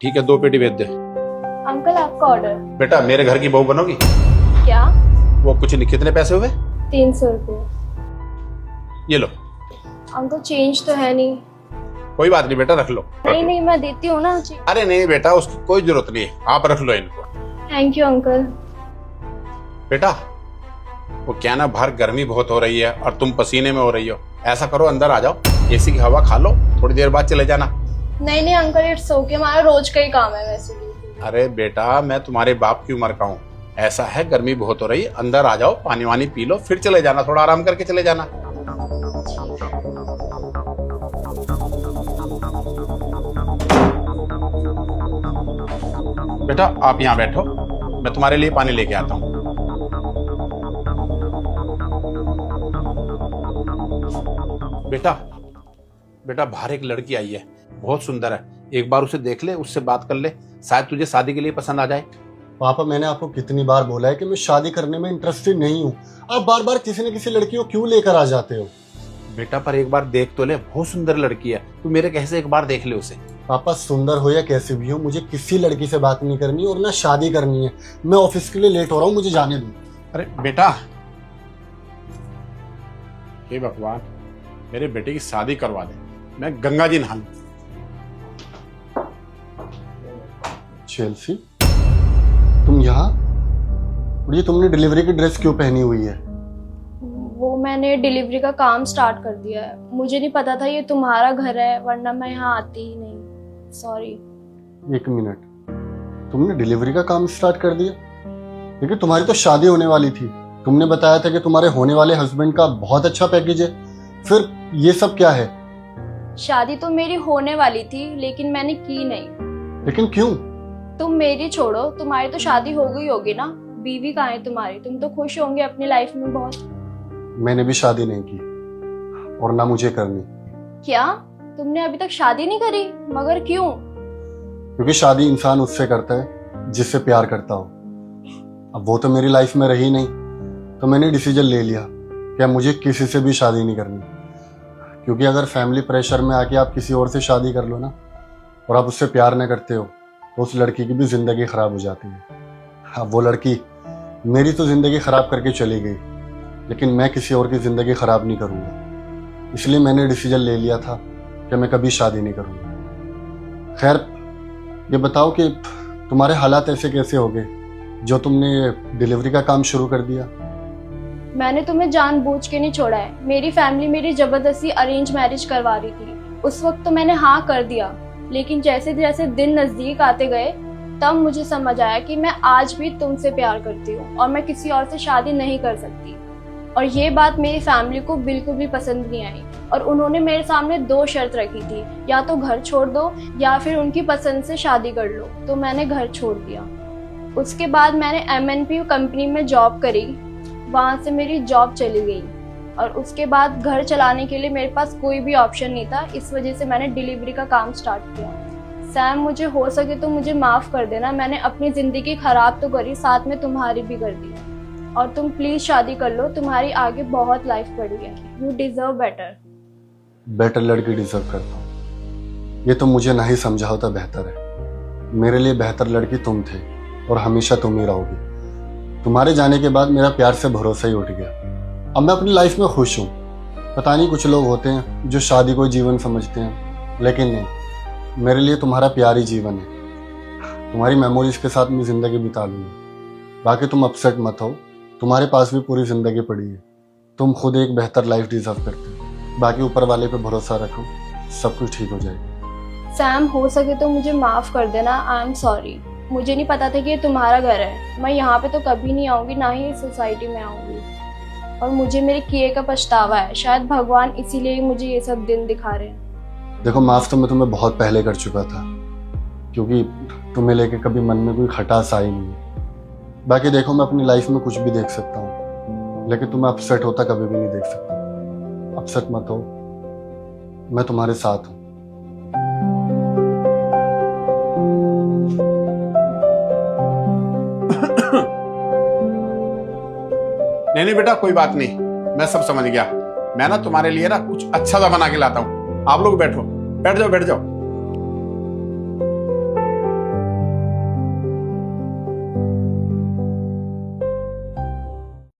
ठीक है, 2 पेटी भेज दे। अंकल आपका ऑर्डर। बेटा मेरे घर की बहू बनोगी? क्या? वो कुछ नहीं, कितने पैसे हुए? 300 रुपये। ये लो। अंकल चेंज तो है नहीं। कोई बात नहीं बेटा, रख लो। नहीं मैं देती हूँ ना। अरे नहीं बेटा, उसकी कोई जरूरत नहीं है, आप रख लो इनको। Thank you uncle. बेटा वो क्या ना, बाहर गर्मी बहुत हो रही है और तुम पसीने में हो रही हो, ऐसा करो अंदर आ जाओ, एसी की हवा खा लो, थोड़ी देर बाद चले जाना। नहीं अंकल, इट्स ओके, हमारा रोज का ही काम है वैसे भी। अरे बेटा मैं तुम्हारे बाप की उम्र का हूँ, ऐसा है गर्मी बहुत हो रही है, अंदर आ जाओ, पानी वानी पी लो, फिर चले जाना, थोड़ा आराम करके चले जाना। बेटा आप यहाँ बैठो, मैं तुम्हारे लिए पानी लेके आता हूँ। बेटा बेटा बाहर एक लड़की आई है, बहुत सुंदर है, एक बार उसे देख ले, उससे बात कर ले, शायद तुझे शादी के लिए पसंद आ जाए। पापा मैंने आपको कितनी बार बोला है कि मैं शादी करने में इंटरेस्टेड नहीं हूँ, आप बार बार किसी न किसी लड़की को क्यों लेकर आ जाते हो? बेटा पर एक बार देख तो ले, बहुत सुंदर लड़की है, तू मेरे कहे से एक बार देख ले उसे। पापा सुंदर हो या कैसे भी हो, मुझे किसी लड़की से बात नहीं करनी और ना शादी करनी है। मैं ऑफिस के लिए लेट हो रहा हूँ, मुझे जाने दो। अरे बेटा, हे भगवान, मेरे बेटे की शादी करवा दे, मैं गंगा जी नहा लूं। चेल्सी तुम यहाँ? और ये तुमने डिलीवरी की ड्रेस क्यों पहनी हुई है? वो मैंने डिलीवरी का काम स्टार्ट कर दिया है, मुझे नहीं पता था ये तुम्हारा घर है, वरना मैं यहाँ आती ही नहीं। सॉरी। 1 मिनट, तुमने डिलीवरी का काम स्टार्ट कर दिया? क्योंकि तुम्हारी तो शादी होने वाली थी, तुमने बताया था कि तुम्हारे होने वाले हस्बैंड का बहुत अच्छा पैकेज है, फिर ये सब क्या है? शादी तो मेरी होने वाली थी लेकिन मैंने की नहीं। लेकिन क्यों? तुम मेरी छोड़ो, तुम्हारी तो शादी हो गई होगी ना, बीवी कहाँ है तुम्हारी? तुम तो खुश होंगे अपनी लाइफ में बहुत। मैंने भी शादी नहीं की और ना मुझे करनी। क्या? तुमने अभी तक शादी नहीं करी? मगर क्यों? क्योंकि शादी इंसान उससे करता है जिससे प्यार करता हो। अब वो तो मेरी लाइफ में रही नहीं, तो मैंने डिसीजन ले लिया कि अब मुझे किसी से भी शादी नहीं करनी। क्योंकि अगर फैमिली प्रेशर में आके आप किसी और से शादी कर लो ना, और आप उससे प्यार न करते हो, तो उस लड़की की भी जिंदगी खराब हो जाती है। अब वो लड़की मेरी तो जिंदगी खराब करके चली गई, लेकिन मैं किसी और की जिंदगी खराब नहीं करूँगा। इसलिए मैंने डिसीजन ले लिया था कि मैं कभी शादी नहीं करूँगा। खैर ये बताओ कि तुम्हारे हालात ऐसे कैसे हो गए जो तुमने डिलीवरी का काम शुरू कर दिया? मैंने तुम्हें जानबूझ के नहीं छोड़ा है, मेरी फैमिली मेरी जबरदस्ती अरेंज मैरिज करवा रही थी, उस वक्त तो मैंने हाँ कर दिया, लेकिन जैसे जैसे दिन नजदीक आते गए तब मुझे समझ आया कि मैं आज भी तुमसे प्यार करती हूँ और मैं किसी और से शादी नहीं कर सकती। और ये बात मेरी फैमिली को बिल्कुल भी पसंद नहीं आई और उन्होंने मेरे सामने 2 शर्त रखी थी, या तो घर छोड़ दो या फिर उनकी पसंद से शादी कर लो। तो मैंने घर छोड़ दिया। उसके बाद मैंने MNP कंपनी में जॉब करी, वहाँ से मेरी जॉब चली गई और उसके बाद घर चलाने के लिए मेरे पास कोई भी ऑप्शन नहीं था, इस वजह से मैंने डिलीवरी का काम स्टार्ट किया। सैम मुझे हो सके तो मुझे माफ़ कर देना, मैंने अपनी ज़िंदगी ख़राब तो करी, साथ में तुम्हारी भी कर दी, और तुम प्लीज़ शादी कर लो, तुम्हारी आगे बहुत लाइफ पड़ी है। You deserve better. बेटर लड़की डिजर्व करता हूँ, ये तो मुझे नहीं समझा होता बेहतर है। मेरे लिए बेहतर लड़की तुम थे और हमेशा तुम ही रहोगी। तुम्हारे जाने के बाद मेरा प्यार से भरोसा ही उठ गया। अब मैं अपनी लाइफ में खुश हूँ। पता नहीं कुछ लोग होते हैं जो शादी को जीवन समझते हैं, लेकिन नहीं, मेरे लिए तुम्हारा प्यार ही जीवन है। तुम्हारी मेमोरीज के साथ मैं ज़िंदगी बिता लूँगा। बाकी तुम अपसेट मत हो, तुम्हारे पास भी पूरी ज़िंदगी पड़ी है। तुम खुद एक बेहतर लाइफ डिजर्व करते हो। बाकी ऊपर वाले पे भरोसा रखो, सब कुछ ठीक हो जाएगा। सैम हो सके तो मुझे माफ़ कर देना, आई एम सॉरी। मुझे नहीं पता था कि ये तुम्हारा घर है, मैं यहाँ पे तो कभी नहीं आऊँगी, ना ही इस सोसाइटी में आऊँगी, और मुझे मेरे किए का पछतावा है। शायद भगवान इसीलिए ही मुझे ये सब दिन दिखा रहे हैं। देखो माफ़ तो मैं तुम्हें बहुत पहले कर चुका था, क्योंकि तुम्हें लेके कभी मन में कोई खटास आई नहीं है। बाकी देखो मैं अपनी लाइफ में कुछ भी देख सकता हूँ, लेकिन तुम्हें अपसेट होता कभी भी नहीं देख सकता। अपसेट मत हो, मैं तुम्हारे साथ हूँ। नहीं बेटा कोई बात नहीं, मैं सब समझ गया। मैं ना तुम्हारे लिए ना कुछ अच्छा सा बना के लाता हूँ, आप लोग बैठो, बैठ जाओ बैठ जाओ।